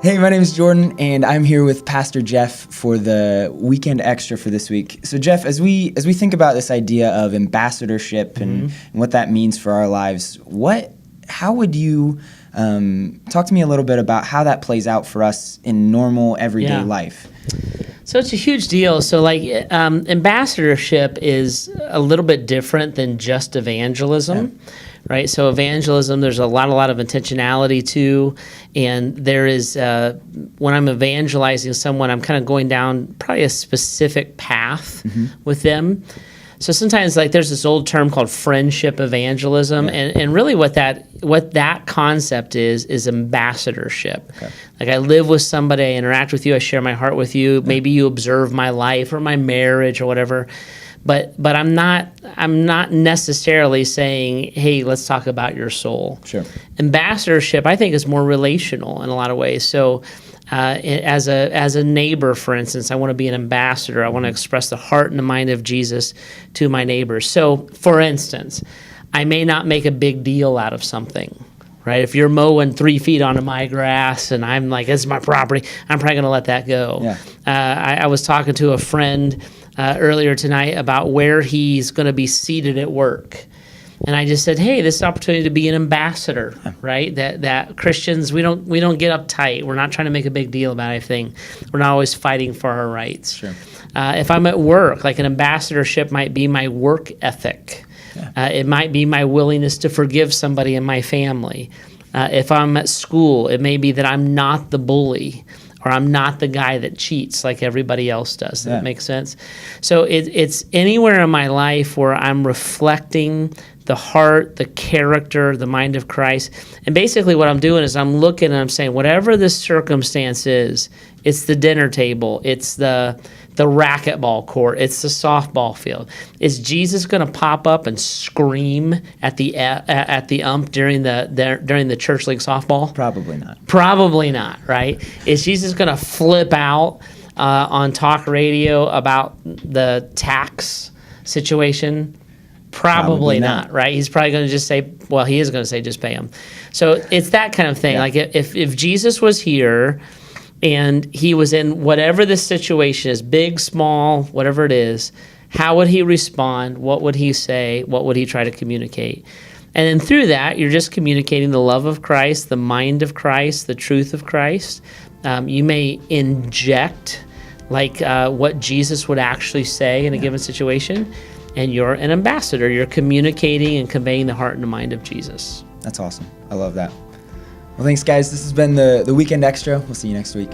Hey, my name is Jordan, and I'm here with Pastor Jeff for the Weekend Extra for this week. So, Jeff, as we think about this idea of ambassadorship and what that means for our lives, how would you talk to me a little bit about how that plays out for us in normal, everyday life? So it's a huge deal. So ambassadorship is a little bit different than just evangelism, right? So evangelism, there's a lot of intentionality to, and there is, when I'm evangelizing someone, I'm kind of going down probably a specific path with them. So sometimes there's this old term called friendship evangelism, and really what that concept is ambassadorship. Okay. Like I live with somebody, I interact with you, I share my heart with you. Maybe you observe my life or my marriage or whatever, but I'm not necessarily saying, hey, let's talk about your soul. Sure. Ambassadorship, I think, is more relational in a lot of ways. So. As a neighbor, for instance, I want to be an ambassador. I want to express the heart and the mind of Jesus to my neighbors. So, for instance, I may not make a big deal out of something, right? If you're mowing 3 feet onto my grass and I'm like, this is my property, I'm probably going to let that go. Yeah. I was talking to a friend earlier tonight about where he's going to be seated at work. And I just said, hey, this is an opportunity to be an ambassador, right? That Christians, we don't get uptight. We're not trying to make a big deal about anything. We're not always fighting for our rights. Sure. If I'm at work, like an ambassadorship might be my work ethic. Yeah. It might be my willingness to forgive somebody in my family. If I'm at school, it may be that I'm not the bully, or I'm not the guy that cheats like everybody else does. Does that make sense? So it's anywhere in my life where I'm reflecting the heart, the character, the mind of Christ. And basically what I'm doing is I'm looking and I'm saying, whatever this circumstance is, it's the dinner table, it's the racquetball court, it's the softball field. Is Jesus going to pop up and scream at the ump during the church league softball? Probably not. Probably not, right? Is Jesus going to flip out on talk radio about the tax situation? Probably not, right? He's probably going to just say, well, he is going to say, just pay him. So it's that kind of thing. Yeah. Like if Jesus was here and he was in whatever the situation is, big, small, whatever it is, how would he respond? What would he say? What would he try to communicate? And then through that, you're just communicating the love of Christ, the mind of Christ, the truth of Christ. You may inject what Jesus would actually say in a given situation. And you're an ambassador. You're communicating and conveying the heart and the mind of Jesus. That's awesome. I love that. Well, thanks, guys. This has been the Weekend Extra. We'll see you next week.